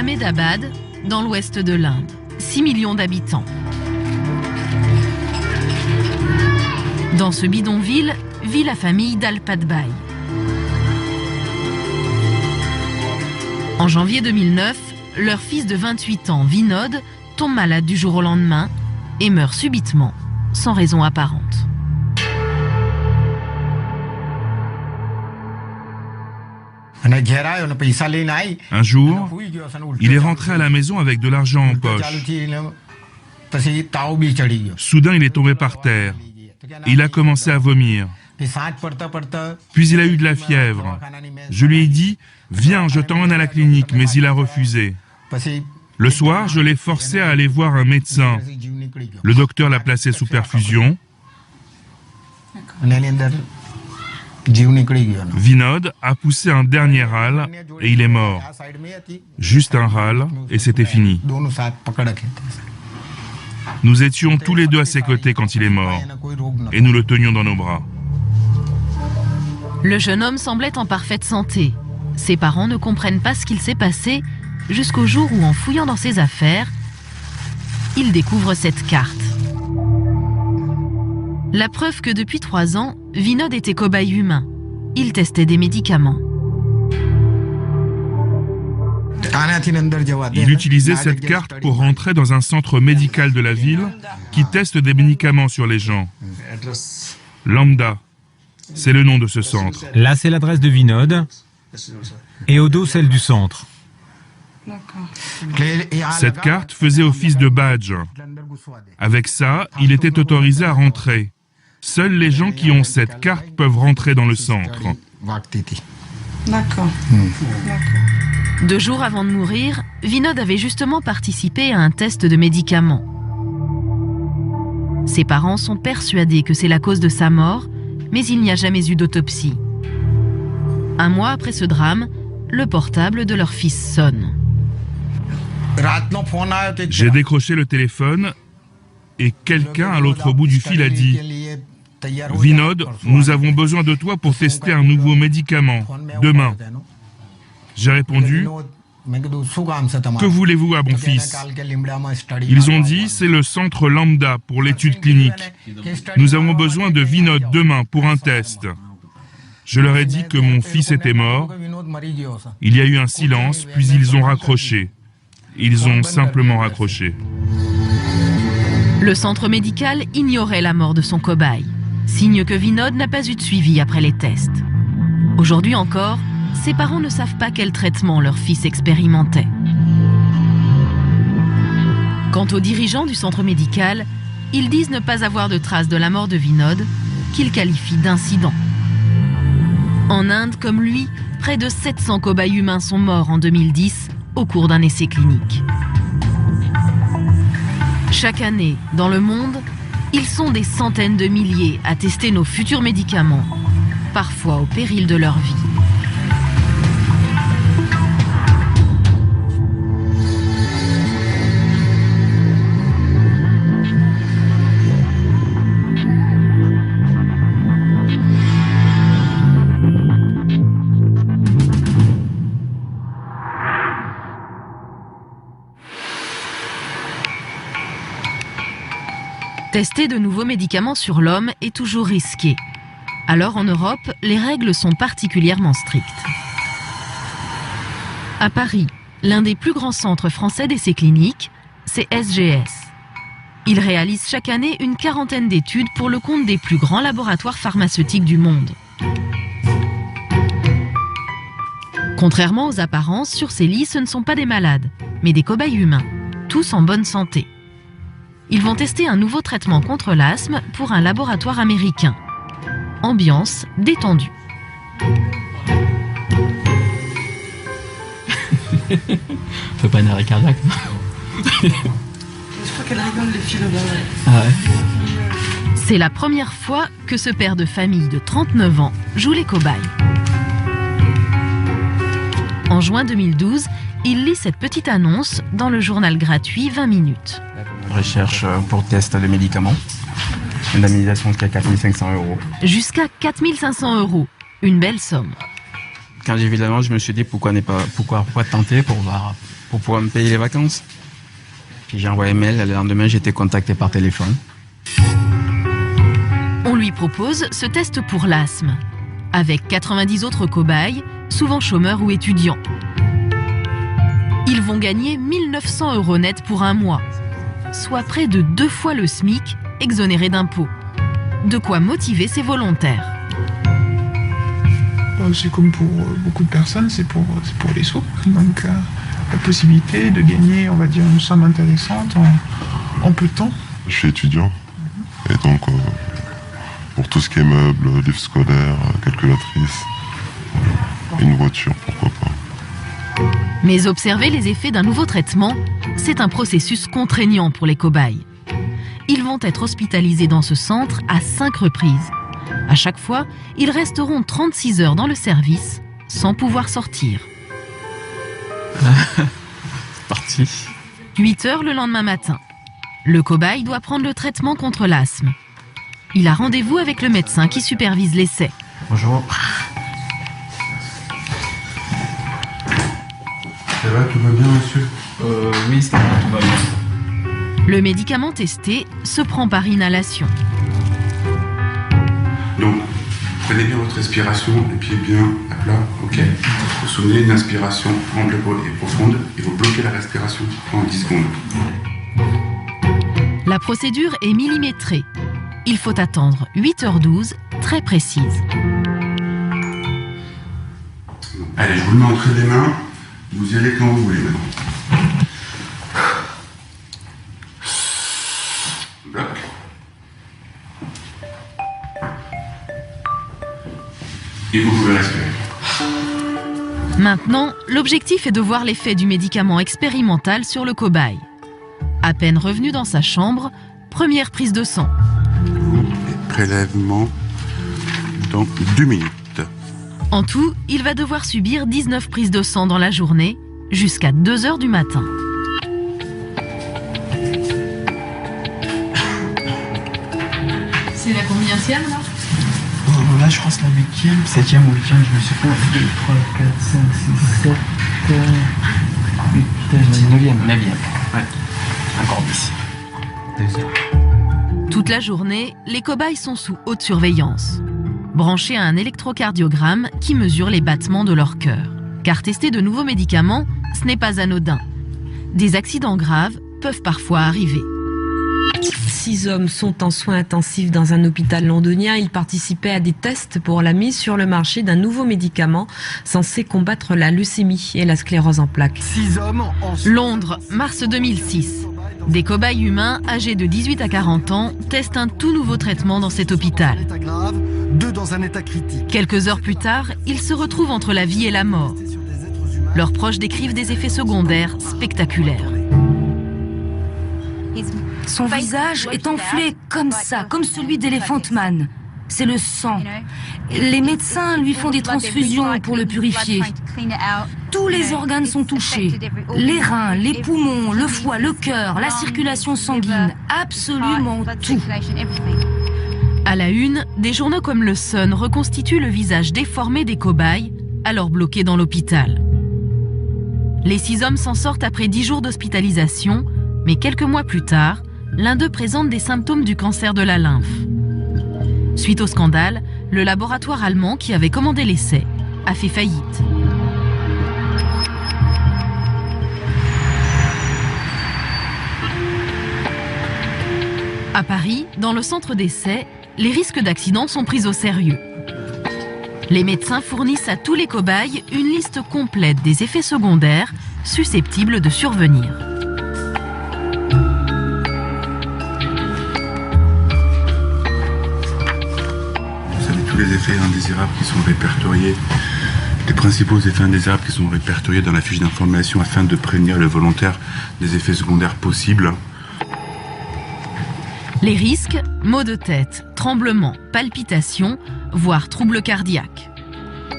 Ahmedabad, dans l'ouest de l'Inde. 6 millions d'habitants. Dans ce bidonville vit la famille d'Alpat Bhai. En janvier 2009, leur fils de 28 ans, Vinod, tombe malade du jour au lendemain et meurt subitement, sans raison apparente. Un jour, il est rentré à la maison avec de l'argent en poche. Soudain, il est tombé par terre. Il a commencé à vomir. Puis il a eu de la fièvre. Je lui ai dit « Viens, je t'emmène à la clinique », mais il a refusé. Le soir, je l'ai forcé à aller voir un médecin. Le docteur l'a placé sous perfusion. Vinod a poussé un dernier râle et il est mort. Juste un râle et c'était fini. Nous étions tous les deux à ses côtés quand il est mort et nous le tenions dans nos bras. Le jeune homme semblait en parfaite santé. Ses parents ne comprennent pas ce qu'il s'est passé jusqu'au jour où, en fouillant dans ses affaires, il découvre cette carte. La preuve que depuis 3 ans, Vinod était cobaye humain. Il testait des médicaments. Il utilisait cette carte pour rentrer dans un centre médical de la ville qui teste des médicaments sur les gens. Lambda, c'est le nom de ce centre. Là, c'est l'adresse de Vinod et au dos, celle du centre. Cette carte faisait office de badge. Avec ça, il était autorisé à rentrer. Seuls les gens qui ont cette carte peuvent rentrer dans le centre. D'accord. 2 jours avant de mourir, Vinod avait justement participé à un test de médicaments. Ses parents sont persuadés que c'est la cause de sa mort, mais il n'y a jamais eu d'autopsie. 1 mois après ce drame, le portable de leur fils sonne. J'ai décroché le téléphone et quelqu'un à l'autre bout du fil a dit « Vinod, nous avons besoin de toi pour tester un nouveau médicament, demain. » J'ai répondu « Que voulez-vous à mon fils ?» Ils ont dit « C'est le centre Lambda pour l'étude clinique. Nous avons besoin de Vinod demain pour un test. » Je leur ai dit que mon fils était mort. Il y a eu un silence, puis ils ont raccroché. Ils ont simplement raccroché. Le centre médical ignorait la mort de son cobaye, signe que Vinod n'a pas eu de suivi après les tests. Aujourd'hui encore, ses parents ne savent pas quel traitement leur fils expérimentait. Quant aux dirigeants du centre médical, ils disent ne pas avoir de traces de la mort de Vinod, qu'ils qualifient d'incident. En Inde, comme lui, près de 700 cobayes humains sont morts en 2010 au cours d'un essai clinique. Chaque année, dans le monde, ils sont des centaines de milliers à tester nos futurs médicaments, parfois au péril de leur vie. Tester de nouveaux médicaments sur l'homme est toujours risqué. Alors en Europe, les règles sont particulièrement strictes. À Paris, l'un des plus grands centres français d'essais cliniques, c'est SGS. Il réalise chaque année une quarantaine d'études pour le compte des plus grands laboratoires pharmaceutiques du monde. Contrairement aux apparences, sur ces lits, ce ne sont pas des malades, mais des cobayes humains, tous en bonne santé. Ils vont tester un nouveau traitement contre l'asthme pour un laboratoire américain. Ambiance détendue. Faut pas une arrêt cardiaque. Je crois qu'elle rigole les filles là-bas. Ah ouais. C'est la première fois que ce père de famille de 39 ans joue les cobayes. En juin 2012, il lit cette petite annonce dans le journal gratuit 20 minutes. Recherche pour test de médicaments. Indemnisation jusqu'à 4 500 €. Jusqu'à 4 500 €. Une belle somme. Quand j'ai vu l'annonce, je me suis dit pourquoi tenter pour pouvoir me payer les vacances. Puis j'ai envoyé un mail, le lendemain j'ai été contacté par téléphone. On lui propose ce test pour l'asthme, avec 90 autres cobayes, souvent chômeurs ou étudiants. Ils vont gagner 1 900 € net pour un mois, soit près de 2 fois le SMIC, exonéré d'impôts. De quoi motiver ses volontaires. C'est comme pour beaucoup de personnes, c'est pour les sous. Donc la possibilité de gagner, on va dire, une somme intéressante en peu de temps. Je suis étudiant, et donc pour tout ce qui est meubles, livres scolaires, calculatrices, une voiture, pourquoi pas. Mais observer les effets d'un nouveau traitement, c'est un processus contraignant pour les cobayes. Ils vont être hospitalisés dans ce centre à 5 reprises. À chaque fois, ils resteront 36 heures dans le service sans pouvoir sortir. Parti. 8 heures le lendemain matin. Le cobaye doit prendre le traitement contre l'asthme. Il a rendez-vous avec le médecin qui supervise l'essai. Bonjour. Ça va, tout va bien, monsieur? Oui, tout va bien. Le médicament testé se prend par inhalation. Donc, prenez bien votre respiration, les pieds bien à plat, ok. Vous vous souvenez, une inspiration ample et profonde, et vous bloquez la respiration pendant 10 secondes. La procédure est millimétrée. Il faut attendre 8h12, très précise. Allez, je vous le mets entre les mains, vous y allez quand vous voulez maintenant. Bloc. Et vous pouvez respirer. Maintenant, l'objectif est de voir l'effet du médicament expérimental sur le cobaye. À peine revenu dans sa chambre, première prise de sang. Et prélèvement dans 2 minutes. En tout, il va devoir subir 19 prises de sang dans la journée, jusqu'à 2 heures du matin. C'est la combienième là? Là, je crois que c'est la 8e, 7e ou 8e, je me suis pas. 2, 3, 4, 5, 6, 7, 8, 9e. 9e, ouais. Encore 10. 2 heures. Toute la journée, les cobayes sont sous haute surveillance, branchés à un électrocardiogramme qui mesure les battements de leur cœur. Car tester de nouveaux médicaments, ce n'est pas anodin. Des accidents graves peuvent parfois arriver. 6 hommes sont en soins intensifs dans un hôpital londonien. Ils participaient à des tests pour la mise sur le marché d'un nouveau médicament censé combattre la leucémie et la sclérose en plaques. 6 hommes Londres, mars 2006. Des cobayes humains âgés de 18 à 40 ans testent un tout nouveau traitement dans cet hôpital. grave, 2 dans un état critique. Quelques heures plus tard, ils se retrouvent entre la vie et la mort. Leurs proches décrivent des effets secondaires spectaculaires. Son visage est enflé comme ça, comme celui d'Elephant Man. C'est le sang. Les médecins lui font des transfusions pour le purifier. Tous les organes sont touchés. Les reins, les poumons, le foie, le cœur, la circulation sanguine, absolument tout. À la une, des journaux comme le Sun reconstituent le visage déformé des cobayes, alors bloqués dans l'hôpital. Les 6 hommes s'en sortent après 10 jours d'hospitalisation, mais quelques mois plus tard, l'un d'eux présente des symptômes du cancer de la lymphe. Suite au scandale, le laboratoire allemand qui avait commandé l'essai a fait faillite. À Paris, dans le centre d'essai, les risques d'accident sont pris au sérieux. Les médecins fournissent à tous les cobayes une liste complète des effets secondaires susceptibles de survenir. Les effets indésirables qui sont répertoriés, les principaux effets indésirables qui sont répertoriés dans la fiche d'information afin de prévenir le volontaire des effets secondaires possibles. Les risques, maux de tête, tremblements, palpitations, voire troubles cardiaques.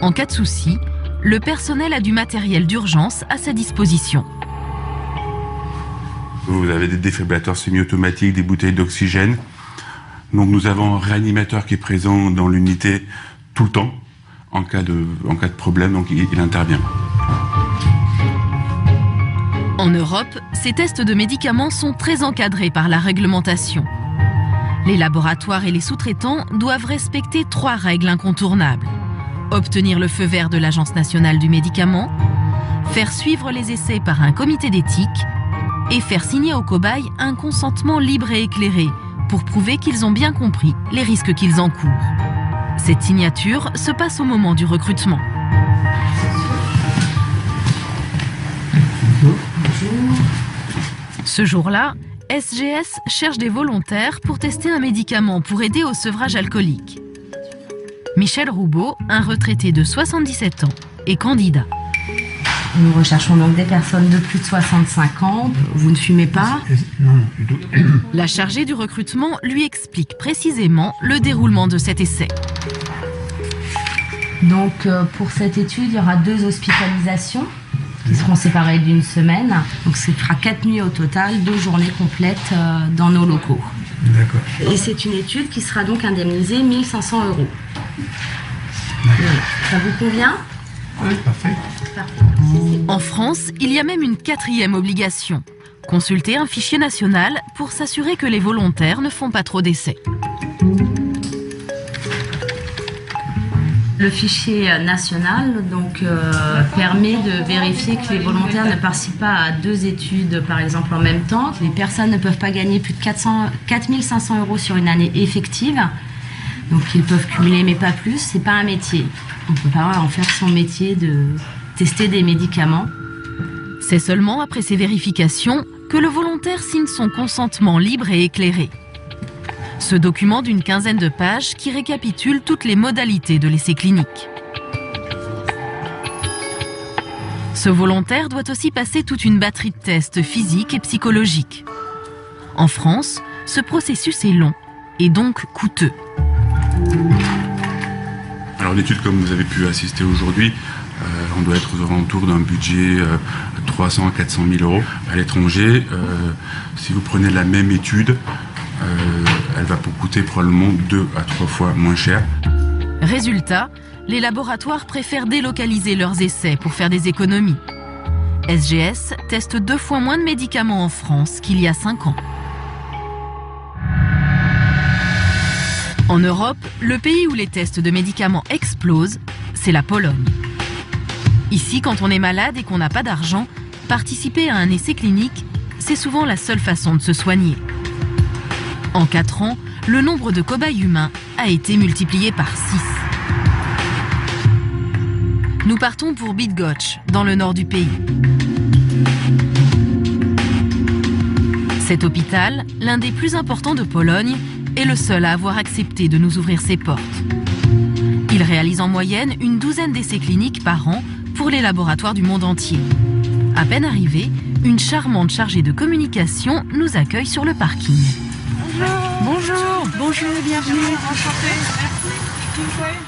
En cas de souci, le personnel a du matériel d'urgence à sa disposition. Vous avez des défibrillateurs semi-automatiques, des bouteilles d'oxygène. Donc nous avons un réanimateur qui est présent dans l'unité tout le temps, en cas de problème, donc il intervient. En Europe, ces tests de médicaments sont très encadrés par la réglementation. Les laboratoires et les sous-traitants doivent respecter 3 règles incontournables. Obtenir le feu vert de l'Agence nationale du médicament, faire suivre les essais par un comité d'éthique et faire signer aux cobayes un consentement libre et éclairé pour prouver qu'ils ont bien compris les risques qu'ils encourent. Cette signature se passe au moment du recrutement. Ce jour-là, SGS cherche des volontaires pour tester un médicament pour aider au sevrage alcoolique. Michel Roubaud, un retraité de 77 ans, est candidat. Nous recherchons donc des personnes de plus de 65 ans. Vous ne fumez pas? Non, du tout. La chargée du recrutement lui explique précisément le déroulement de cet essai. Donc pour cette étude, il y aura 2 hospitalisations qui seront séparées d'1 semaine. Donc ça fera 4 nuits au total, 2 journées complètes dans nos locaux. D'accord. Et c'est une étude qui sera donc indemnisée 1 500 €. Ça vous convient? Oui, parfait. En France, il y a même une 4e obligation. Consulter un fichier national pour s'assurer que les volontaires ne font pas trop d'essais. Le fichier national donc, permet de vérifier que les volontaires ne participent pas à 2 études par exemple en même temps, que les personnes ne peuvent pas gagner plus de 4 500 € sur une année effective. Donc ils peuvent cumuler mais pas plus, c'est pas un métier. On ne peut pas en faire son métier de tester des médicaments. C'est seulement après ces vérifications que le volontaire signe son consentement libre et éclairé. Ce document d'une 15aine de pages qui récapitule toutes les modalités de l'essai clinique. Ce volontaire doit aussi passer toute une batterie de tests physiques et psychologiques. En France, ce processus est long et donc coûteux. Alors l'étude, comme vous avez pu assister aujourd'hui, on doit être aux alentours d'un budget 300 à 400 000 € à l'étranger. Si vous prenez la même étude, elle va vous coûter probablement 2 à 3 fois moins cher. Résultat, les laboratoires préfèrent délocaliser leurs essais pour faire des économies. SGS teste 2 fois moins de médicaments en France qu'il y a 5 ans. En Europe, le pays où les tests de médicaments explosent, c'est la Pologne. Ici, quand on est malade et qu'on n'a pas d'argent, participer à un essai clinique, c'est souvent la seule façon de se soigner. En 4 ans, le nombre de cobayes humains a été multiplié par 6. Nous partons pour Bydgoszcz, dans le nord du pays. Cet hôpital, l'un des plus importants de Pologne, est le seul à avoir accepté de nous ouvrir ses portes. Il réalise en moyenne une 12aine d'essais cliniques par an pour les laboratoires du monde entier. À peine arrivée, une charmante chargée de communication nous accueille sur le parking. Bonjour. Bonjour, bienvenue. Enchantée.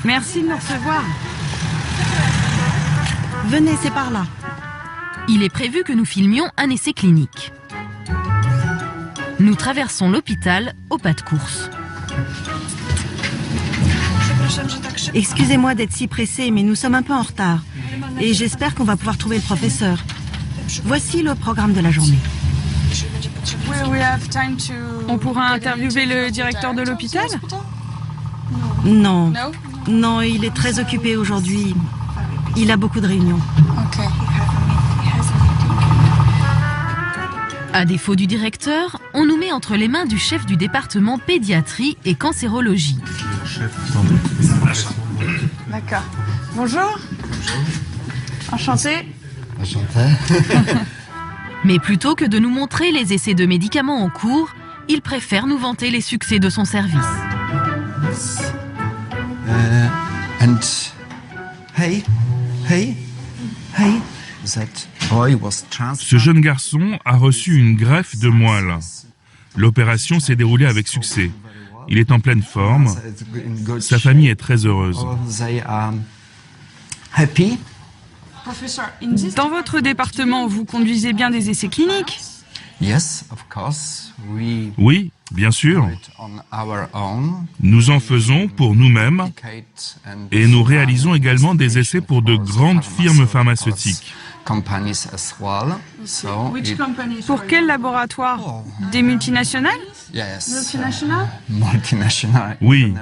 Merci de nous recevoir. Venez, c'est par là. Il est prévu que nous filmions un essai clinique. Nous traversons l'hôpital au pas de course. Excusez-moi d'être si pressée, mais nous sommes un peu en retard. Et j'espère qu'on va pouvoir trouver le professeur. Voici le programme de la journée. On pourra interviewer le directeur de l'hôpital? Non. Non, il est très occupé aujourd'hui. Il a beaucoup de réunions. À défaut du directeur, on nous met entre les mains du chef du département pédiatrie et cancérologie. D'accord. Bonjour. Enchantée. Mais plutôt que de nous montrer les essais de médicaments en cours, il préfère nous vanter les succès de son service. Ce jeune garçon a reçu une greffe de moelle. L'opération s'est déroulée avec succès. Il est en pleine forme. Sa famille est très heureuse. Dans votre département, vous conduisez bien des essais cliniques? Oui, bien sûr. Nous en faisons pour nous-mêmes et nous réalisons également des essais pour de grandes firmes pharmaceutiques. Pour quel laboratoire? Des multinationales? Oui,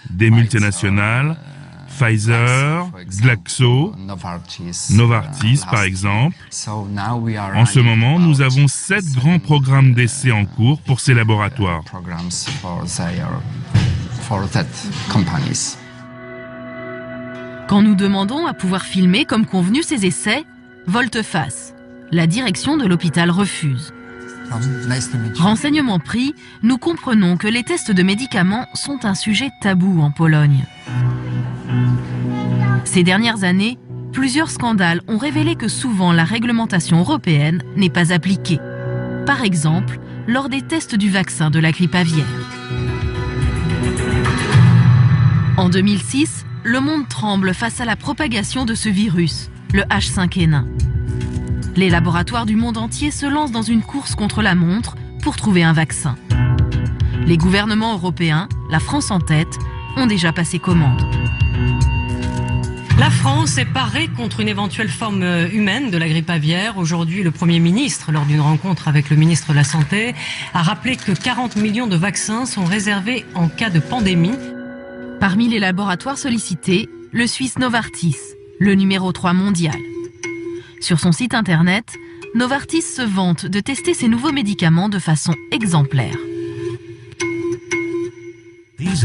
des multinationales, Pfizer, Glaxo, Novartis par exemple. En ce moment, nous avons 7 grands programmes d'essais en cours pour ces laboratoires. Quand nous demandons à pouvoir filmer comme convenu ces essais, volte-face. La direction de l'hôpital refuse. Renseignements pris, nous comprenons que les tests de médicaments sont un sujet tabou en Pologne. Ces dernières années, plusieurs scandales ont révélé que souvent la réglementation européenne n'est pas appliquée. Par exemple, lors des tests du vaccin de la grippe aviaire. En 2006, le monde tremble face à la propagation de ce virus, le H5N1. Les laboratoires du monde entier se lancent dans une course contre la montre pour trouver un vaccin. Les gouvernements européens, la France en tête, ont déjà passé commande. La France est parée contre une éventuelle forme humaine de la grippe aviaire. Aujourd'hui, le Premier ministre, lors d'une rencontre avec le ministre de la Santé, a rappelé que 40 millions de vaccins sont réservés en cas de pandémie. Parmi les laboratoires sollicités, le Suisse Novartis, le numéro 3 mondial. Sur son site internet, Novartis se vante de tester ses nouveaux médicaments de façon exemplaire.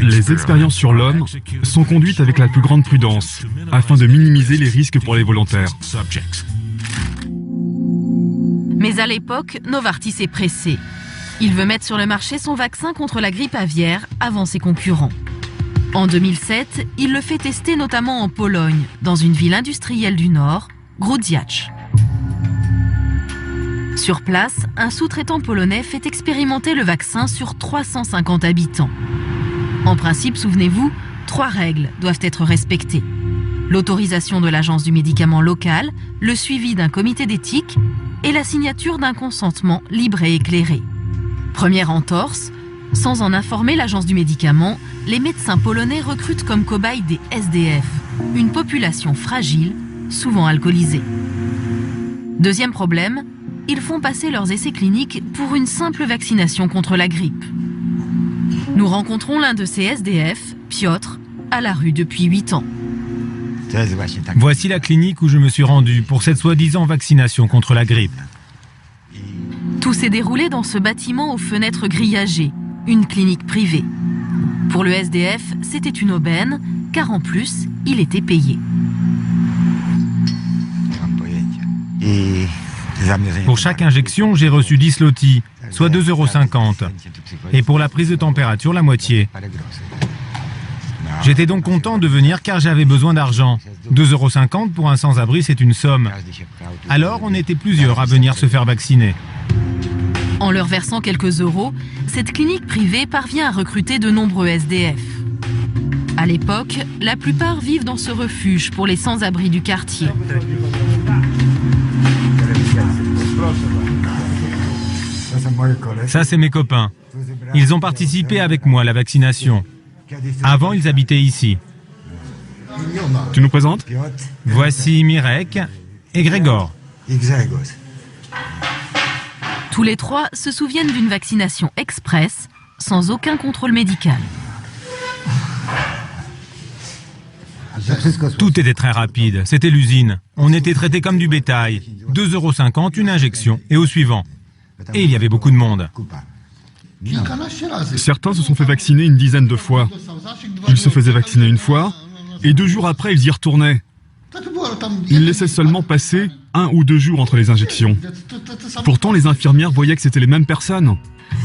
Les expériences sur l'homme sont conduites avec la plus grande prudence, afin de minimiser les risques pour les volontaires. Mais à l'époque, Novartis est pressé. Il veut mettre sur le marché son vaccin contre la grippe aviaire avant ses concurrents. En 2007, il le fait tester notamment en Pologne, dans une ville industrielle du Nord, Grudziądz. Sur place, un sous-traitant polonais fait expérimenter le vaccin sur 350 habitants. En principe, souvenez-vous, 3 règles doivent être respectées. L'autorisation de l'agence du médicament local, le suivi d'un comité d'éthique et la signature d'un consentement libre et éclairé. Première entorse, sans en informer l'agence du médicament, les médecins polonais recrutent comme cobayes des SDF, une population fragile, souvent alcoolisée. Deuxième problème, ils font passer leurs essais cliniques pour une simple vaccination contre la grippe. Nous rencontrons l'un de ces SDF, Piotr, à la rue depuis 8 ans. Voici la clinique où je me suis rendu pour cette soi-disant vaccination contre la grippe. Tout s'est déroulé dans ce bâtiment aux fenêtres grillagées, une clinique privée. Pour le SDF, c'était une aubaine, car en plus, il était payé. Pour chaque injection, j'ai reçu 10 zlotys, soit 2,50 €. Et pour la prise de température, la moitié. J'étais donc content de venir car j'avais besoin d'argent. 2,50 € pour un sans-abri, c'est une somme. Alors, on était plusieurs à venir se faire vacciner. En leur versant quelques euros, cette clinique privée parvient à recruter de nombreux SDF. À l'époque, la plupart vivent dans ce refuge pour les sans-abri du quartier. Ça, c'est mes copains. Ils ont participé avec moi à la vaccination. Avant, ils habitaient ici. Tu nous présentes? Voici Mirek et Grégor. Tous les 3 se souviennent d'une vaccination express, sans aucun contrôle médical. Tout était très rapide, c'était l'usine. On était traités comme du bétail. 2,50 €, une injection, et au suivant. Et il y avait beaucoup de monde. Certains se sont fait vacciner une dizaine de fois. Ils se faisaient vacciner une fois, et 2 jours après, ils y retournaient. Ils laissaient seulement passer 1 ou 2 jours entre les injections. Pourtant, les infirmières voyaient que c'était les mêmes personnes.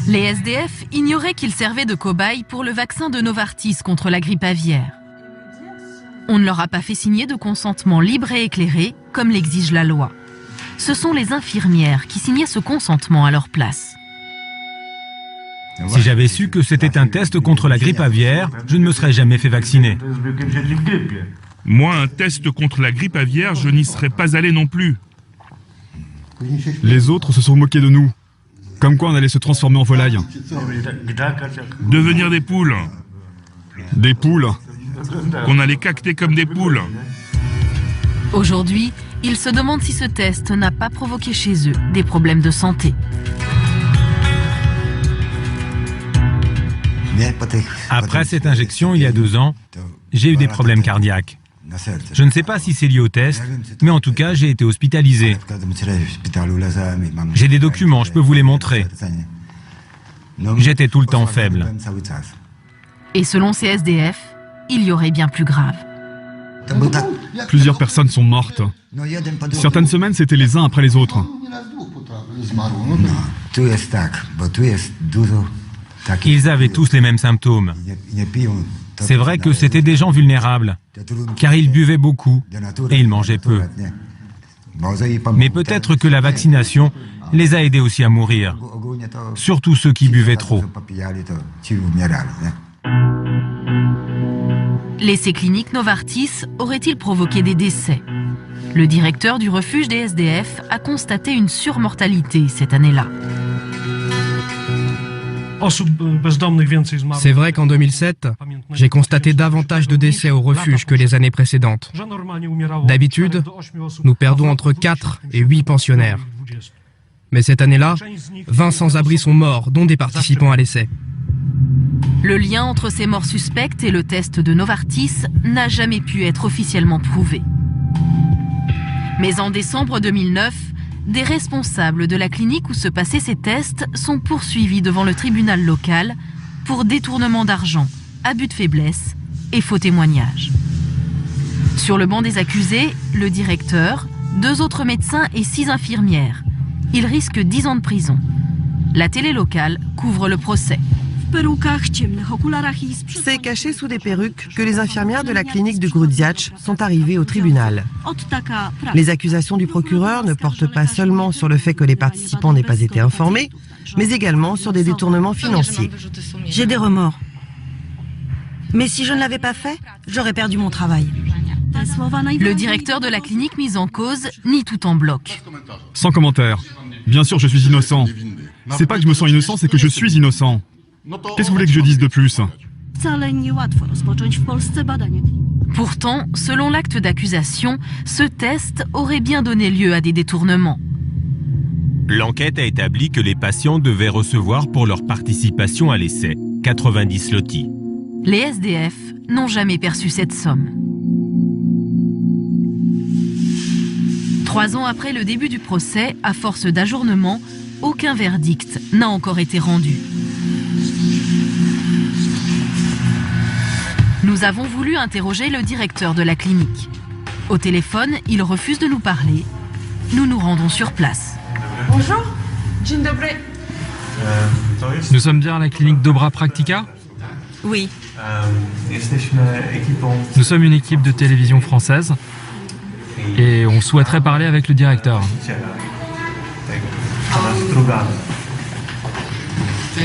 Les SDF ignoraient qu'ils servaient de cobayes pour le vaccin de Novartis contre la grippe aviaire. On ne leur a pas fait signer de consentement libre et éclairé, comme l'exige la loi. Ce sont les infirmières qui signaient ce consentement à leur place. Si j'avais su que c'était un test contre la grippe aviaire, je ne me serais jamais fait vacciner. Moi, un test contre la grippe aviaire, je n'y serais pas allé non plus. Les autres se sont moqués de nous. Comme quoi on allait se transformer en volaille. Devenir des poules. Des poules. Qu'on allait cacter comme des poules. Aujourd'hui, ils se demandent si ce test n'a pas provoqué chez eux des problèmes de santé. Après cette injection, il y a 2 ans, j'ai eu des problèmes cardiaques. Je ne sais pas si c'est lié au test, mais en tout cas, j'ai été hospitalisé. J'ai des documents, je peux vous les montrer. J'étais tout le temps faible. Et selon ces SDF, il y aurait bien plus grave. Plusieurs personnes sont mortes. Certaines semaines, c'était les uns après les autres. Ils avaient tous les mêmes symptômes. C'est vrai que c'était des gens vulnérables, car ils buvaient beaucoup et ils mangeaient peu. Mais peut-être que la vaccination les a aidés aussi à mourir, surtout ceux qui buvaient trop. L'essai clinique Novartis aurait-il provoqué des décès? Le directeur du refuge des SDF a constaté une surmortalité cette année-là. C'est vrai qu'en 2007, j'ai constaté davantage de décès au refuge que les années précédentes. D'habitude, nous perdons entre 4 et 8 pensionnaires. Mais cette année-là, 20 sans-abri sont morts, dont des participants à l'essai. Le lien entre ces morts suspectes et le test de Novartis n'a jamais pu être officiellement prouvé. Mais en décembre 2009, des responsables de la clinique où se passaient ces tests sont poursuivis devant le tribunal local pour détournement d'argent, abus de faiblesse et faux témoignage. Sur le banc des accusés, le directeur, 2 autres médecins et 6 infirmières. Ils risquent 10 ans de prison. La télé locale couvre le procès. C'est caché sous des perruques que les infirmières de la clinique de Grudziądz sont arrivées au tribunal. Les accusations du procureur ne portent pas seulement sur le fait que les participants n'aient pas été informés, mais également sur des détournements financiers. J'ai des remords. Mais si je ne l'avais pas fait, j'aurais perdu mon travail. Le directeur de la clinique mise en cause nie tout en bloc. Sans commentaire. Bien sûr, je suis innocent. C'est pas que je me sens innocent, c'est que je suis innocent. Qu'est-ce que vous voulez que je dise de plus? Pourtant, selon l'acte d'accusation, ce test aurait bien donné lieu à des détournements. L'enquête a établi que les patients devaient recevoir pour leur participation à l'essai 90 zlotys. Les SDF n'ont jamais perçu cette somme. 3 ans après le début du procès, à force d'ajournement, aucun verdict n'a encore été rendu. Nous avons voulu interroger le directeur de la clinique. Au téléphone, il refuse de nous parler. Nous nous rendons sur place. Bonjour, dzień dobry. Nous sommes bien à la clinique Dobra Praktika? Oui. Nous sommes une équipe de télévision française et on souhaiterait parler avec le directeur.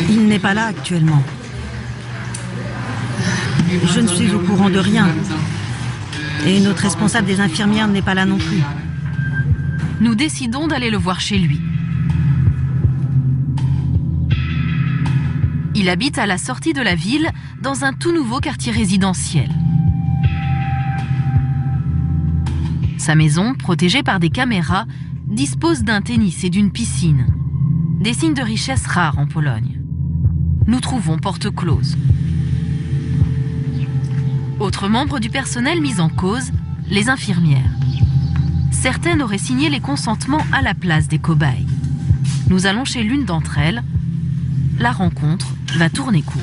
Il n'est pas là actuellement. Je ne suis au courant de rien. Et notre responsable des infirmières n'est pas là non plus. Nous décidons d'aller le voir chez lui. Il habite à la sortie de la ville, dans un tout nouveau quartier résidentiel. Sa maison, protégée par des caméras, dispose d'un tennis et d'une piscine. Des signes de richesse rares en Pologne. Nous trouvons porte close. Autres membres du personnel mis en cause, les infirmières. Certaines auraient signé les consentements à la place des cobayes. Nous allons chez l'une d'entre elles. La rencontre va tourner court.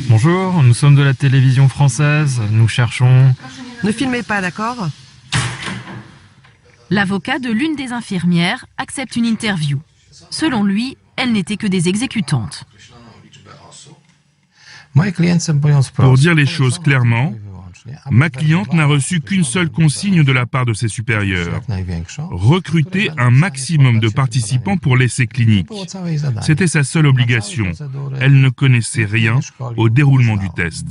Bonjour, nous sommes de la télévision française, nous cherchons... Ne filmez pas, d'accord? L'avocat de l'une des infirmières accepte une interview. Selon lui, elles n'étaient que des exécutantes. Pour dire les choses clairement, ma cliente n'a reçu qu'une seule consigne de la part de ses supérieurs. Recruter un maximum de participants pour l'essai clinique. C'était sa seule obligation. Elle ne connaissait rien au déroulement du test.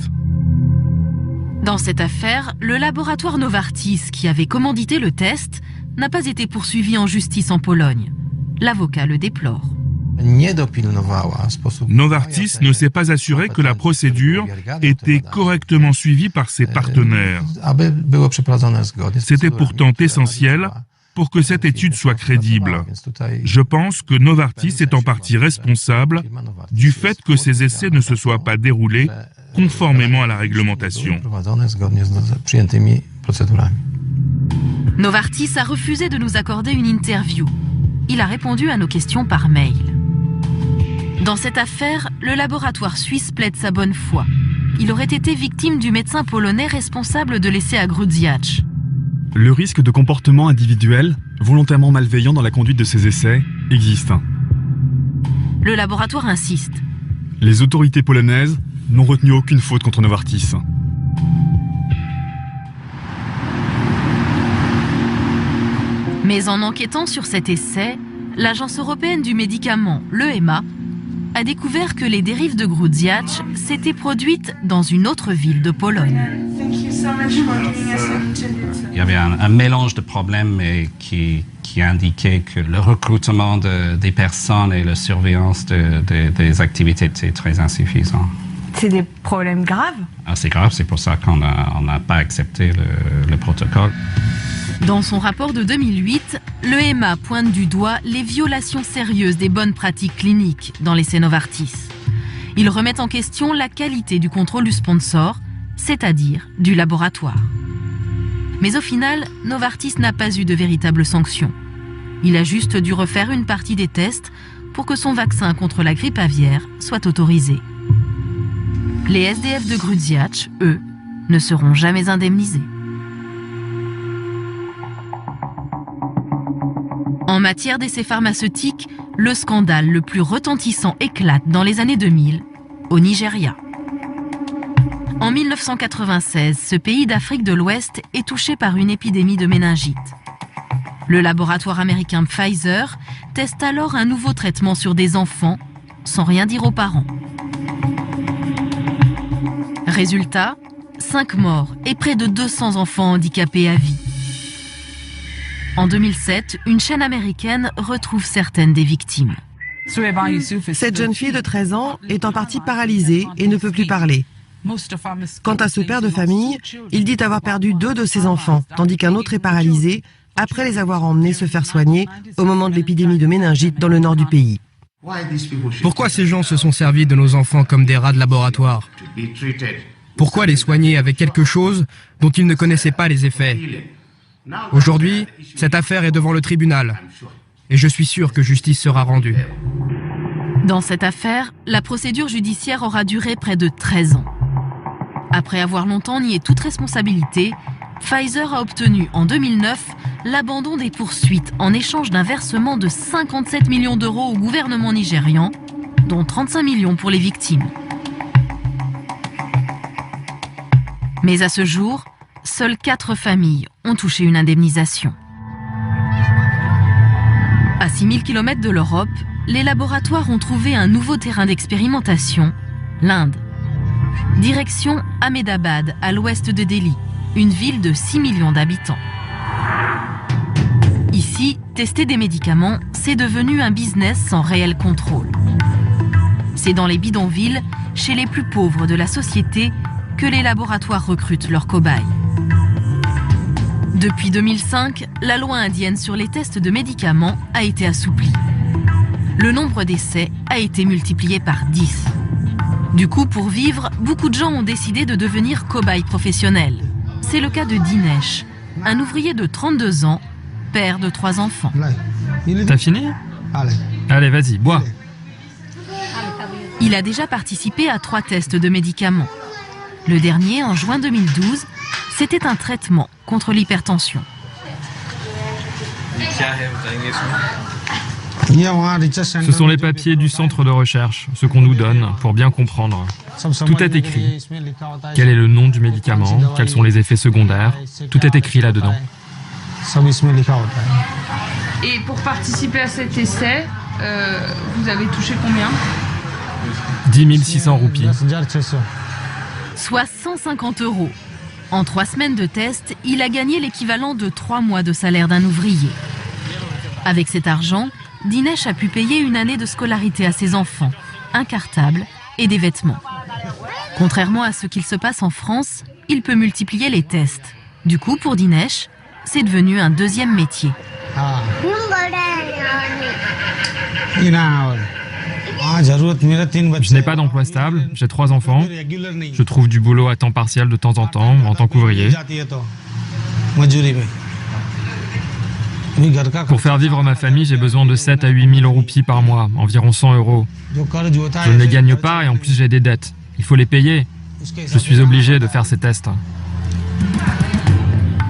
Dans cette affaire, le laboratoire Novartis, qui avait commandité le test, n'a pas été poursuivi en justice en Pologne. L'avocat le déplore. Novartis ne s'est pas assuré que la procédure était correctement suivie par ses partenaires. C'était pourtant essentiel pour que cette étude soit crédible. Je pense que Novartis est en partie responsable du fait que ces essais ne se soient pas déroulés conformément à la réglementation. Novartis a refusé de nous accorder une interview. Il a répondu à nos questions par mail. Dans cette affaire, le laboratoire suisse plaide sa bonne foi. Il aurait été victime du médecin polonais responsable de l'essai à Grudziądz. Le risque de comportement individuel, volontairement malveillant dans la conduite de ces essais, existe. Le laboratoire insiste. Les autorités polonaises n'ont retenu aucune faute contre Novartis. Mais en enquêtant sur cet essai, l'Agence européenne du médicament, l'EMA, a découvert que les dérives de Grudziądz s'étaient produites dans une autre ville de Pologne. Il y avait un mélange de problèmes qui indiquait que le recrutement des personnes et la surveillance des activités étaient très insuffisants. C'est des problèmes graves? C'est grave, c'est pour ça qu'on n'a pas accepté le protocole. Dans son rapport de 2008, l'EMA pointe du doigt les violations sérieuses des bonnes pratiques cliniques dans l'essai Novartis. Il remet en question la qualité du contrôle du sponsor, c'est-à-dire du laboratoire. Mais au final, Novartis n'a pas eu de véritable sanction. Il a juste dû refaire une partie des tests pour que son vaccin contre la grippe aviaire soit autorisé. Les SDF de Grudziądz, eux, ne seront jamais indemnisés. En matière d'essais pharmaceutiques, le scandale le plus retentissant éclate dans les années 2000, au Nigeria. En 1996, ce pays d'Afrique de l'Ouest est touché par une épidémie de méningite. Le laboratoire américain Pfizer teste alors un nouveau traitement sur des enfants, sans rien dire aux parents. Résultat, 5 morts et près de 200 enfants handicapés à vie. En 2007, une chaîne américaine retrouve certaines des victimes. Cette jeune fille de 13 ans est en partie paralysée et ne peut plus parler. Quant à ce père de famille, il dit avoir perdu 2 de ses enfants, tandis qu'un autre est paralysé après les avoir emmenés se faire soigner au moment de l'épidémie de méningite dans le nord du pays. Pourquoi ces gens se sont servis de nos enfants comme des rats de laboratoire? Pourquoi les soigner avec quelque chose dont ils ne connaissaient pas les effets? Aujourd'hui, cette affaire est devant le tribunal et je suis sûr que justice sera rendue. Dans cette affaire, la procédure judiciaire aura duré près de 13 ans. Après avoir longtemps nié toute responsabilité, Pfizer a obtenu en 2009 l'abandon des poursuites en échange d'un versement de 57 millions d'euros au gouvernement nigérian, dont 35 millions pour les victimes. Mais à ce jour, seules 4 familles ont touché une indemnisation. À 6000 km de l'Europe, les laboratoires ont trouvé un nouveau terrain d'expérimentation, l'Inde. Direction Ahmedabad, à l'ouest de Delhi, une ville de 6 millions d'habitants. Ici, tester des médicaments, c'est devenu un business sans réel contrôle. C'est dans les bidonvilles, chez les plus pauvres de la société, que les laboratoires recrutent leurs cobayes. Depuis 2005, la loi indienne sur les tests de médicaments a été assouplie. Le nombre d'essais a été multiplié par 10. Du coup, pour vivre, beaucoup de gens ont décidé de devenir cobayes professionnels. C'est le cas de Dinesh, un ouvrier de 32 ans, père de 3 enfants. T'as fini? Allez, vas-y, bois. Il a déjà participé à 3 tests de médicaments. Le dernier, en juin 2012, c'était un traitement contre l'hypertension. Ce sont les papiers du centre de recherche, ce qu'on nous donne pour bien comprendre. Tout est écrit. Quel est le nom du médicament? Quels sont les effets secondaires? Tout est écrit là-dedans. Et pour participer à cet essai, vous avez touché combien? 10 600 roupies. Soit 150 €. En 3 semaines de test, il a gagné l'équivalent de 3 mois de salaire d'un ouvrier. Avec cet argent, Dinesh a pu payer une année de scolarité à ses enfants, un cartable et des vêtements. Contrairement à ce qu'il se passe en France, il peut multiplier les tests. Du coup, pour Dinesh, c'est devenu un deuxième métier. Je n'ai pas d'emploi stable, j'ai 3 enfants. Je trouve du boulot à temps partiel de temps en temps, en tant qu'ouvrier. Pour faire vivre ma famille, j'ai besoin de 7 à 8 000 roupies par mois, environ 100 €. Je ne les gagne pas et en plus j'ai des dettes. Il faut les payer. Je suis obligé de faire ces tests.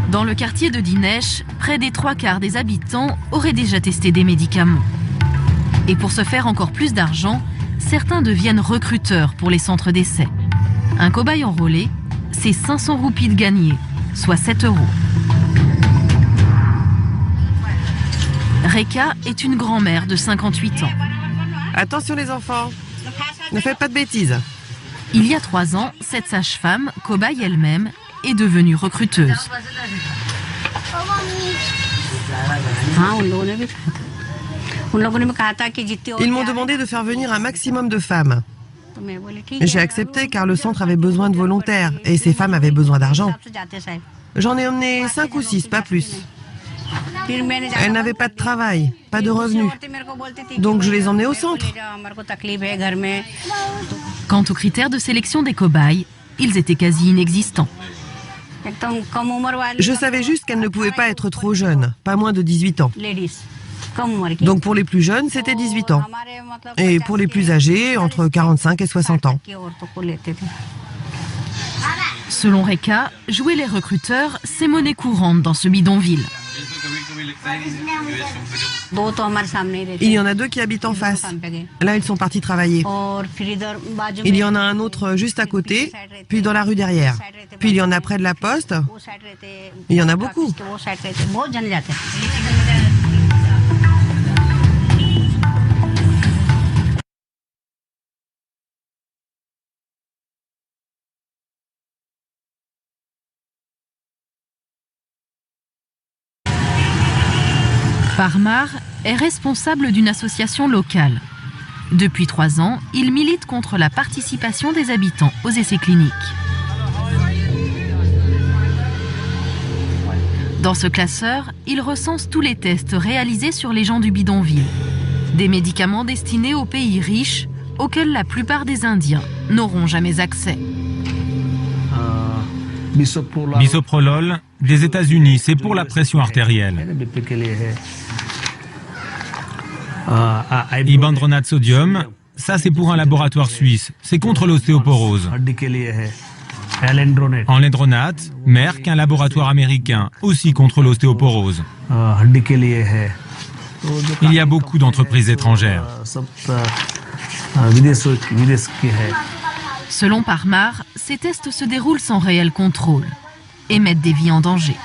Dans le quartier de Dinesh, près des 3/4 des habitants auraient déjà testé des médicaments. Et pour se faire encore plus d'argent, certains deviennent recruteurs pour les centres d'essai. Un cobaye enrôlé, c'est 500 roupies de gagné, soit 7 €. Rekha est une grand-mère de 58 ans. Attention les enfants, ne faites pas de bêtises. Il y a 3 ans, cette sage-femme, cobaye elle-même, est devenue recruteuse. Ils m'ont demandé de faire venir un maximum de femmes. J'ai accepté car le centre avait besoin de volontaires et ces femmes avaient besoin d'argent. J'en ai emmené 5 ou 6, pas plus. Elles n'avaient pas de travail, pas de revenus. Donc je les emmenais au centre. Quant aux critères de sélection des cobayes, ils étaient quasi inexistants. Je savais juste qu'elles ne pouvaient pas être trop jeunes, pas moins de 18 ans. Donc pour les plus jeunes, c'était 18 ans. Et pour les plus âgés, entre 45 et 60 ans. Selon Rekha, jouer les recruteurs, c'est monnaie courante dans ce bidonville. Il y en a 2 qui habitent en face. Là, ils sont partis travailler. Il y en a un autre juste à côté, puis dans la rue derrière. Puis il y en a près de la poste. Il y en a beaucoup. Parmar est responsable d'une association locale. Depuis 3 ans, il milite contre la participation des habitants aux essais cliniques. Dans ce classeur, il recense tous les tests réalisés sur les gens du bidonville. Des médicaments destinés aux pays riches, auxquels la plupart des Indiens n'auront jamais accès. Bisoprolol, des États-Unis, c'est pour la pression artérielle. Ibandronate sodium, ça c'est pour un laboratoire suisse, c'est contre l'ostéoporose. Enlendronate, Merck, un laboratoire américain, aussi contre l'ostéoporose. Il y a beaucoup d'entreprises étrangères. Selon Parmar, ces tests se déroulent sans réel contrôle et mettent des vies en danger.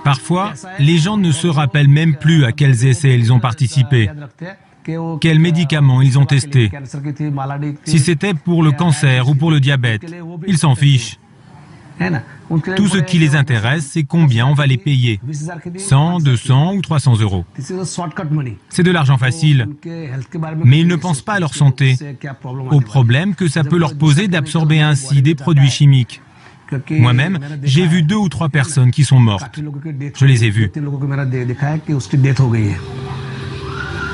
Parfois, les gens ne se rappellent même plus à quels essais ils ont participé, quels médicaments ils ont testés. Si c'était pour le cancer ou pour le diabète, ils s'en fichent. Tout ce qui les intéresse, c'est combien on va les payer. 100, 200 ou 300 €. C'est de l'argent facile. Mais ils ne pensent pas à leur santé, au problème que ça peut leur poser d'absorber ainsi des produits chimiques. Moi-même, j'ai vu 2 ou 3 personnes qui sont mortes. Je les ai vues.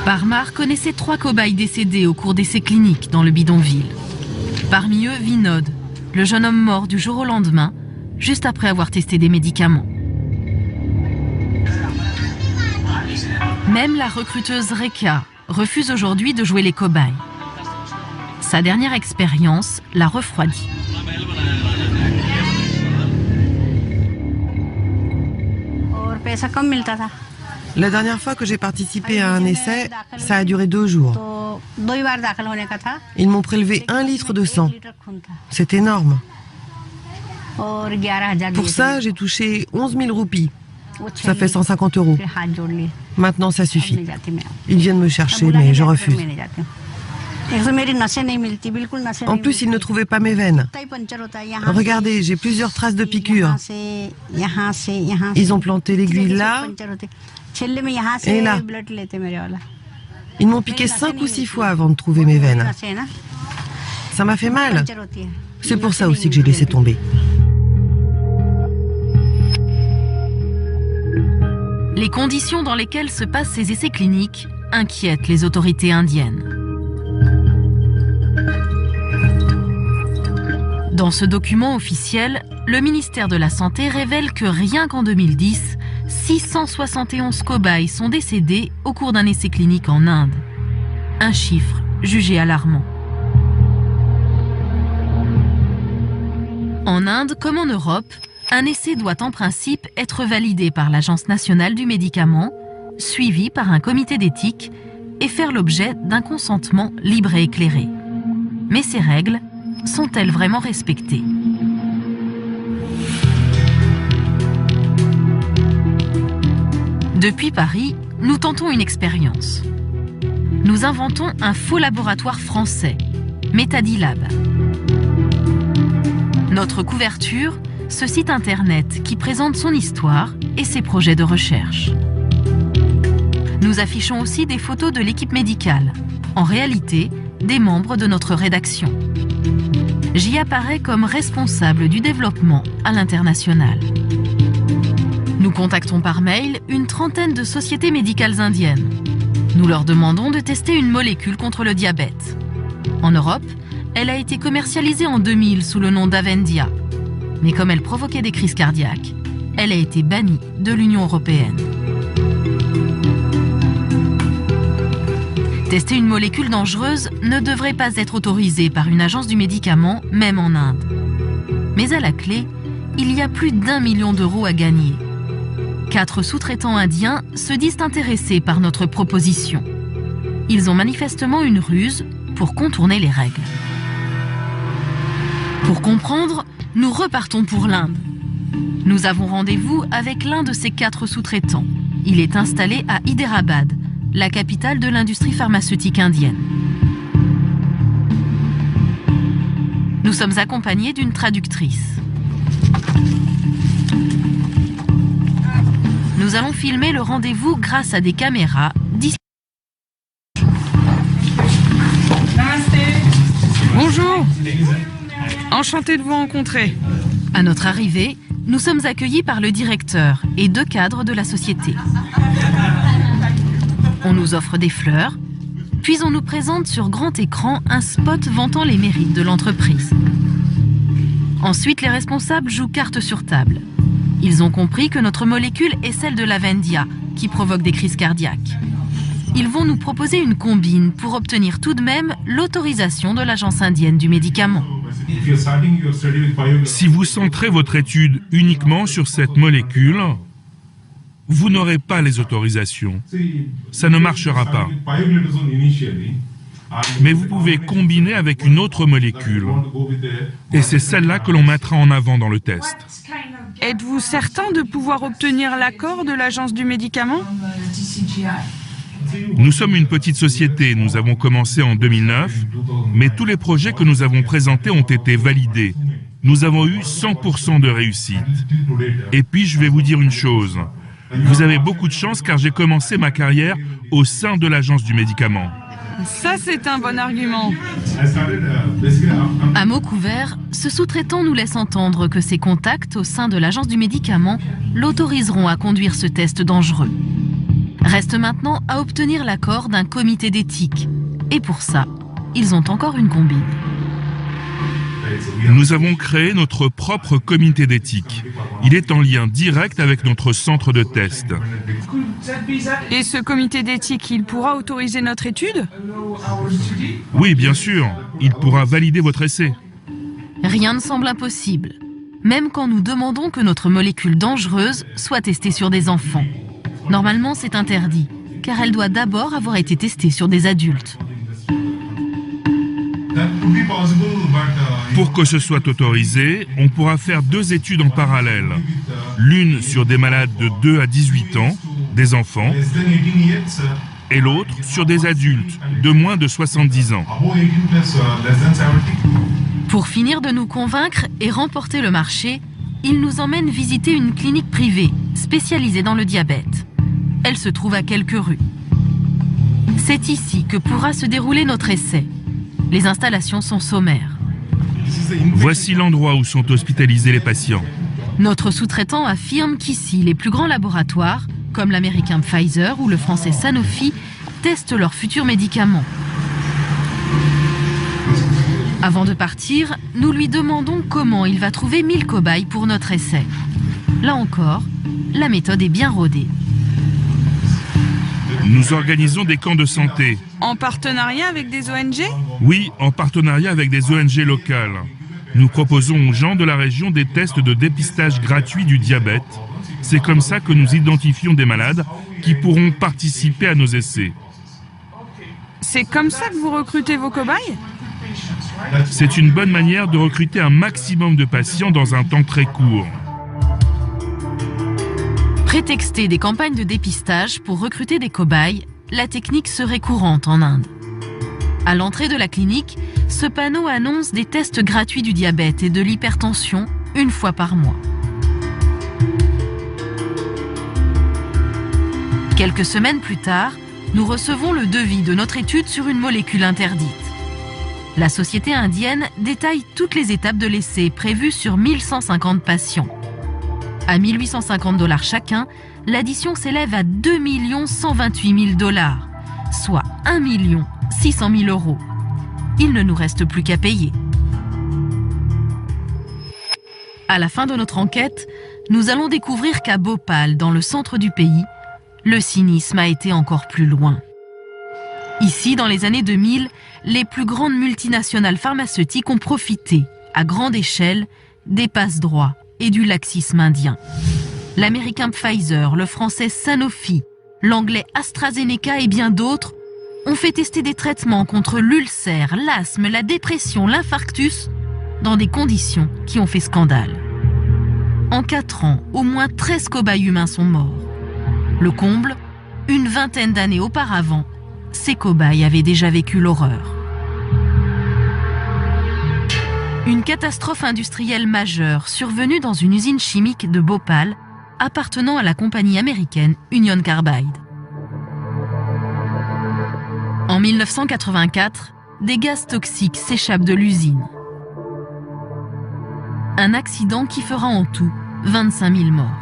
Parmar connaissait 3 cobayes décédés au cours d'essais cliniques dans le bidonville. Parmi eux, Vinod, le jeune homme mort du jour au lendemain, juste après avoir testé des médicaments. Même la recruteuse Rekha refuse aujourd'hui de jouer les cobayes. Sa dernière expérience l'a refroidie. La dernière fois que j'ai participé à un essai, ça a duré 2 jours. Ils m'ont prélevé 1 litre de sang. C'est énorme. Pour ça, j'ai touché 11 000 roupies. Ça fait 150 €. Maintenant, ça suffit. Ils viennent me chercher, mais je refuse. En plus, ils ne trouvaient pas mes veines. Regardez, j'ai plusieurs traces de piqûres. Ils ont planté l'aiguille là et là. Ils m'ont piqué 5 ou 6 fois avant de trouver mes veines. Ça m'a fait mal. C'est pour ça aussi que j'ai laissé tomber. Les conditions dans lesquelles se passent ces essais cliniques inquiètent les autorités indiennes. Dans ce document officiel, le ministère de la Santé révèle que rien qu'en 2010, 671 cobayes sont décédés au cours d'un essai clinique en Inde. Un chiffre jugé alarmant. En Inde, comme en Europe, un essai doit en principe être validé par l'Agence nationale du médicament, suivi par un comité d'éthique et faire l'objet d'un consentement libre et éclairé. Mais ces règles sont-elles vraiment respectées ? Depuis Paris, nous tentons une expérience. Nous inventons un faux laboratoire français, Metadilab. Notre couverture, ce site internet qui présente son histoire et ses projets de recherche. Nous affichons aussi des photos de l'équipe médicale, en réalité des membres de notre rédaction. J'y apparais comme responsable du développement à l'international. Nous contactons par mail une trentaine de sociétés médicales indiennes. Nous leur demandons de tester une molécule contre le diabète. En Europe, elle a été commercialisée en 2000 sous le nom d'Avendia. Mais comme elle provoquait des crises cardiaques, elle a été bannie de l'Union européenne. Tester une molécule dangereuse ne devrait pas être autorisé par une agence du médicament, même en Inde. Mais à la clé, il y a plus d'1 million d'euros à gagner. 4 sous-traitants indiens se disent intéressés par notre proposition. Ils ont manifestement une ruse pour contourner les règles. Pour comprendre, nous repartons pour l'Inde. Nous avons rendez-vous avec l'un de ces 4 sous-traitants. Il est installé à Hyderabad, la capitale de l'industrie pharmaceutique indienne. Nous sommes accompagnés d'une traductrice. Nous allons filmer le rendez-vous grâce à des caméras disponibles. Bonjour. Enchanté de vous rencontrer. À notre arrivée, nous sommes accueillis par le directeur et 2 cadres de la société. On nous offre des fleurs, puis on nous présente sur grand écran un spot vantant les mérites de l'entreprise. Ensuite, les responsables jouent carte sur table. Ils ont compris que notre molécule est celle de l'Avendia, qui provoque des crises cardiaques. Ils vont nous proposer une combine pour obtenir tout de même l'autorisation de l'Agence indienne du médicament. Si vous centrez votre étude uniquement sur cette molécule, vous n'aurez pas les autorisations. Ça ne marchera pas. Mais vous pouvez combiner avec une autre molécule. Et c'est celle-là que l'on mettra en avant dans le test. Êtes-vous certain de pouvoir obtenir l'accord de l'Agence du médicament ? Nous sommes une petite société, nous avons commencé en 2009, mais tous les projets que nous avons présentés ont été validés. Nous avons eu 100% de réussite. Et puis, je vais vous dire une chose. Vous avez beaucoup de chance car j'ai commencé ma carrière au sein de l'Agence du médicament. Ça, c'est un bon argument. À mots couverts, ce sous-traitant nous laisse entendre que ses contacts au sein de l'Agence du médicament l'autoriseront à conduire ce test dangereux. Reste maintenant à obtenir l'accord d'un comité d'éthique. Et pour ça, ils ont encore une combine. Nous avons créé notre propre comité d'éthique. Il est en lien direct avec notre centre de test. Et ce comité d'éthique, il pourra autoriser notre étude ? Oui, bien sûr. Il pourra valider votre essai. Rien ne semble impossible, même quand nous demandons que notre molécule dangereuse soit testée sur des enfants. Normalement, c'est interdit, car elle doit d'abord avoir été testée sur des adultes. Pour que ce soit autorisé, on pourra faire 2 études en parallèle. L'une sur des malades de 2 à 18 ans, des enfants, et l'autre sur des adultes de moins de 70 ans. Pour finir de nous convaincre et remporter le marché, il nous emmène visiter une clinique privée spécialisée dans le diabète. Elle se trouve à quelques rues. C'est ici que pourra se dérouler notre essai. Les installations sont sommaires. Voici l'endroit où sont hospitalisés les patients. Notre sous-traitant affirme qu'ici, les plus grands laboratoires, comme l'américain Pfizer ou le français Sanofi, testent leurs futurs médicaments. Avant de partir, nous lui demandons comment il va trouver 1000 cobayes pour notre essai. Là encore, la méthode est bien rodée. Nous organisons des camps de santé. En partenariat avec des ONG? Oui, en partenariat avec des ONG locales. Nous proposons aux gens de la région des tests de dépistage gratuits du diabète. C'est comme ça que nous identifions des malades qui pourront participer à nos essais. C'est comme ça que vous recrutez vos cobayes? C'est une bonne manière de recruter un maximum de patients dans un temps très court. Prétexter des campagnes de dépistage pour recruter des cobayes, la technique serait courante en Inde. À l'entrée de la clinique, ce panneau annonce des tests gratuits du diabète et de l'hypertension une fois par mois. Quelques semaines plus tard, nous recevons le devis de notre étude sur une molécule interdite. La société indienne détaille toutes les étapes de l'essai prévues sur 1150 patients. À 1 850 $ chacun, l'addition s'élève à 2 128 000 $, soit 1 600 000 €. Il ne nous reste plus qu'à payer. À la fin de notre enquête, nous allons découvrir qu'à Bhopal, dans le centre du pays, le cynisme a été encore plus loin. Ici, dans les années 2000, les plus grandes multinationales pharmaceutiques ont profité, à grande échelle, des passe-droits et du laxisme indien. L'américain Pfizer, le français Sanofi, l'anglais AstraZeneca et bien d'autres ont fait tester des traitements contre l'ulcère, l'asthme, la dépression, l'infarctus, dans des conditions qui ont fait scandale. En 4 ans, au moins 13 cobayes humains sont morts. Le comble, une vingtaine d'années auparavant, ces cobayes avaient déjà vécu l'horreur. Une catastrophe industrielle majeure survenue dans une usine chimique de Bhopal appartenant à la compagnie américaine Union Carbide. En 1984, des gaz toxiques s'échappent de l'usine. Un accident qui fera en tout 25 000 morts.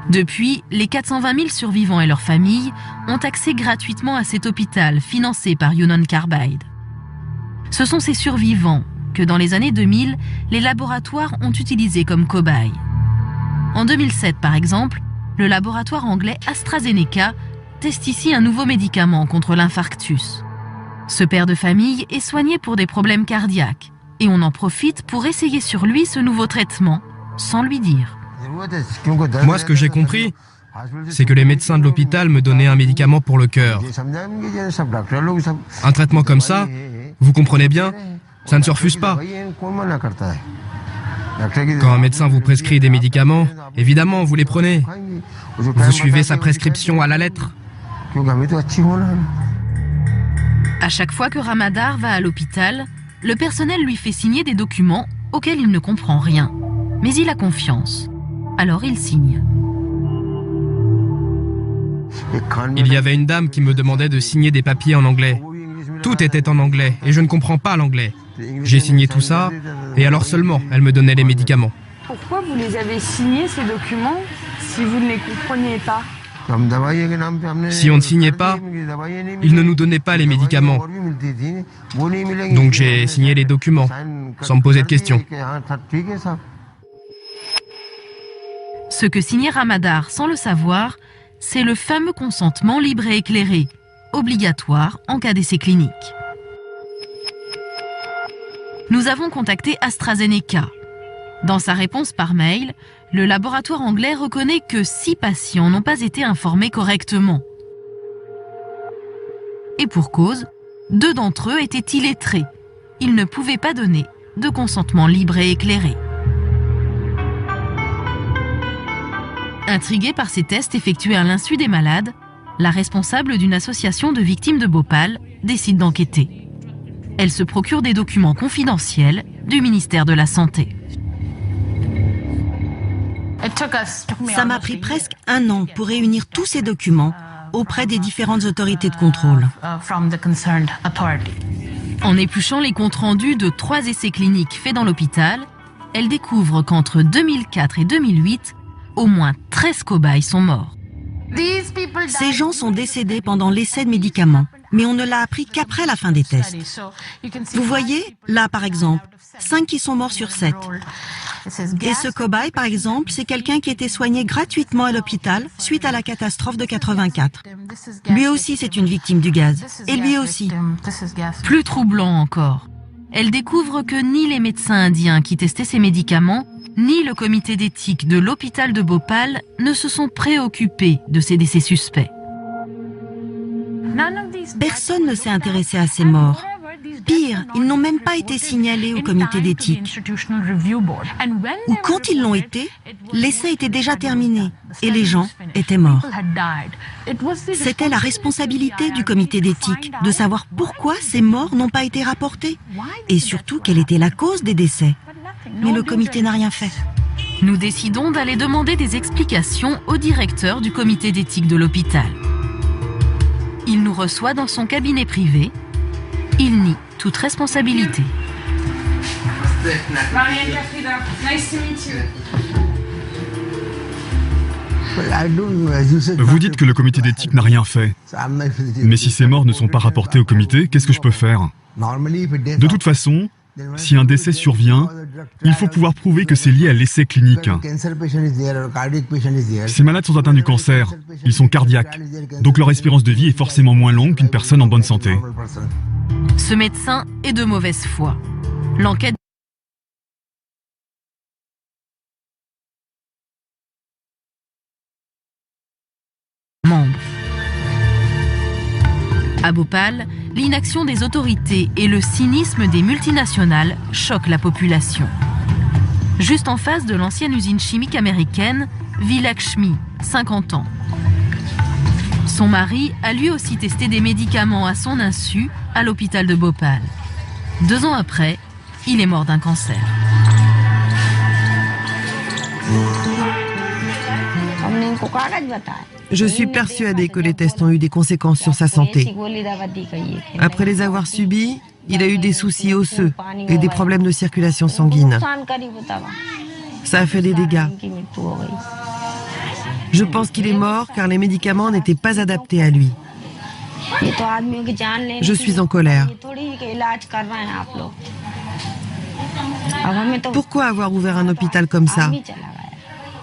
Depuis, les 420 000 survivants et leurs familles ont accès gratuitement à cet hôpital financé par Union Carbide. Ce sont ces survivants que, dans les années 2000, les laboratoires ont utilisés comme cobayes. En 2007, par exemple, le laboratoire anglais AstraZeneca teste ici un nouveau médicament contre l'infarctus. Ce père de famille est soigné pour des problèmes cardiaques et on en profite pour essayer sur lui ce nouveau traitement, sans lui dire. Moi, ce que j'ai compris, c'est que les médecins de l'hôpital me donnaient un médicament pour le cœur. Un traitement comme ça, vous comprenez bien, ça ne se refuse pas. Quand un médecin vous prescrit des médicaments, évidemment, vous les prenez. Vous suivez sa prescription à la lettre. À chaque fois que Ramadar va à l'hôpital, le personnel lui fait signer des documents auxquels il ne comprend rien. Mais il a confiance. Alors il signe. Il y avait une dame qui me demandait de signer des papiers en anglais. Tout était en anglais et je ne comprends pas l'anglais. J'ai signé tout ça et alors seulement elle me donnait les médicaments. Pourquoi vous les avez signés, ces documents, si vous ne les compreniez pas? Si on ne signait pas, ils ne nous donnaient pas les médicaments. Donc j'ai signé les documents, sans me poser de questions. Ce que signait Ramadar sans le savoir, c'est le fameux consentement libre et éclairé, obligatoire en cas d'essai clinique. Nous avons contacté AstraZeneca. Dans sa réponse par mail, le laboratoire anglais reconnaît que 6 patients n'ont pas été informés correctement. Et pour cause, 2 d'entre eux étaient illettrés. Ils ne pouvaient pas donner de consentement libre et éclairé. Intriguée par ces tests effectués à l'insu des malades, la responsable d'une association de victimes de Bhopal décide d'enquêter. Elle se procure des documents confidentiels du ministère de la Santé. Ça m'a pris presque 1 an pour réunir tous ces documents auprès des différentes autorités de contrôle. En épluchant les comptes rendus de 3 essais cliniques faits dans l'hôpital, elle découvre qu'entre 2004 et 2008, au moins 13 cobayes sont morts. Ces gens sont décédés pendant l'essai de médicaments, mais on ne l'a appris qu'après la fin des tests. Vous voyez, là par exemple, 5 qui sont morts sur 7. Et ce cobaye, par exemple, c'est quelqu'un qui était soigné gratuitement à l'hôpital suite à la catastrophe de 84. Lui aussi, c'est une victime du gaz. Et lui aussi. Plus troublant encore, elle découvre que ni les médecins indiens qui testaient ces médicaments, ni le comité d'éthique de l'hôpital de Bhopal ne se sont préoccupés de ces décès suspects. Personne ne s'est intéressé à ces morts. Pire, ils n'ont même pas été signalés au comité d'éthique. Ou quand ils l'ont été, l'essai était déjà terminé et les gens étaient morts. C'était la responsabilité du comité d'éthique de savoir pourquoi ces morts n'ont pas été rapportés et surtout quelle était la cause des décès. Mais le comité n'a rien fait. Nous décidons d'aller demander des explications au directeur du comité d'éthique de l'hôpital. Il nous reçoit dans son cabinet privé. Il nie toute responsabilité. Vous dites que le comité d'éthique n'a rien fait. Mais si ces morts ne sont pas rapportés au comité, qu'est-ce que je peux faire? De toute façon, si un décès survient, il faut pouvoir prouver que c'est lié à l'essai clinique. Ces malades sont atteints du cancer, ils sont cardiaques, donc leur espérance de vie est forcément moins longue qu'une personne en bonne santé. Ce médecin est de mauvaise foi. L'enquête membre. À Bhopal, l'inaction des autorités et le cynisme des multinationales choquent la population. Juste en face de l'ancienne usine chimique américaine, vit Lakshmi, 50 ans. Son mari a lui aussi testé des médicaments à son insu à l'hôpital de Bhopal. 2 ans après, il est mort d'un cancer. Je suis persuadée que les tests ont eu des conséquences sur sa santé. Après les avoir subis, il a eu des soucis osseux et des problèmes de circulation sanguine. Ça a fait des dégâts. Je pense qu'il est mort car les médicaments n'étaient pas adaptés à lui. Je suis en colère. Pourquoi avoir ouvert un hôpital comme ça?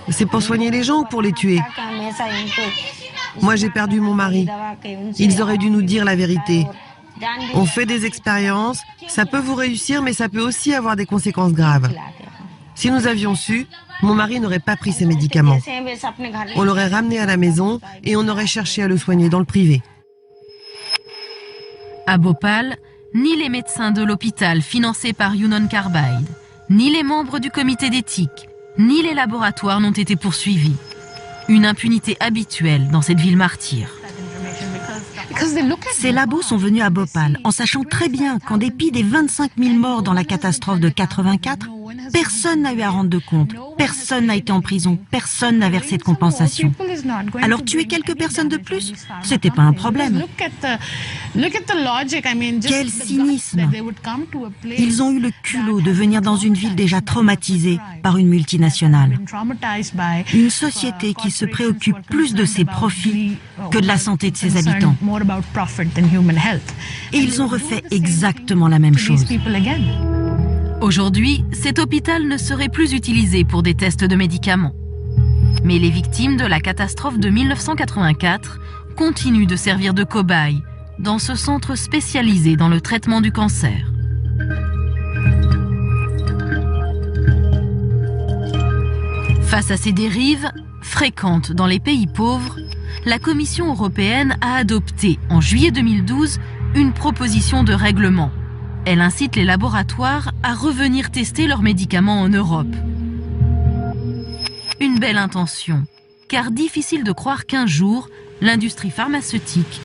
C'est pour soigner les gens ou pour les tuer? Moi, j'ai perdu mon mari. Ils auraient dû nous dire la vérité. On fait des expériences, ça peut vous réussir, mais ça peut aussi avoir des conséquences graves. Si nous avions su, mon mari n'aurait pas pris ces médicaments. On l'aurait ramené à la maison et on aurait cherché à le soigner dans le privé. À Bhopal, ni les médecins de l'hôpital financé par Union Carbide, ni les membres du comité d'éthique, ni les laboratoires n'ont été poursuivis. Une impunité habituelle dans cette ville martyre. Ces labos sont venus à Bhopal en sachant très bien qu'en dépit des 25 000 morts dans la catastrophe de 84, personne n'a eu à rendre de compte, personne n'a été en prison, personne n'a versé de compensation. Alors tuer quelques personnes de plus, c'était pas un problème. Quel cynisme! Ils ont eu le culot de venir dans une ville déjà traumatisée par une multinationale. Une société qui se préoccupe plus de ses profits que de la santé de ses habitants. Et ils ont refait exactement la même chose. Aujourd'hui, cet hôpital ne serait plus utilisé pour des tests de médicaments. Mais les victimes de la catastrophe de 1984 continuent de servir de cobayes dans ce centre spécialisé dans le traitement du cancer. Face à ces dérives, fréquentes dans les pays pauvres, la Commission européenne a adopté en juillet 2012 une proposition de règlement. Elle incite les laboratoires à revenir tester leurs médicaments en Europe. Une belle intention, car difficile de croire qu'un jour, l'industrie pharmaceutique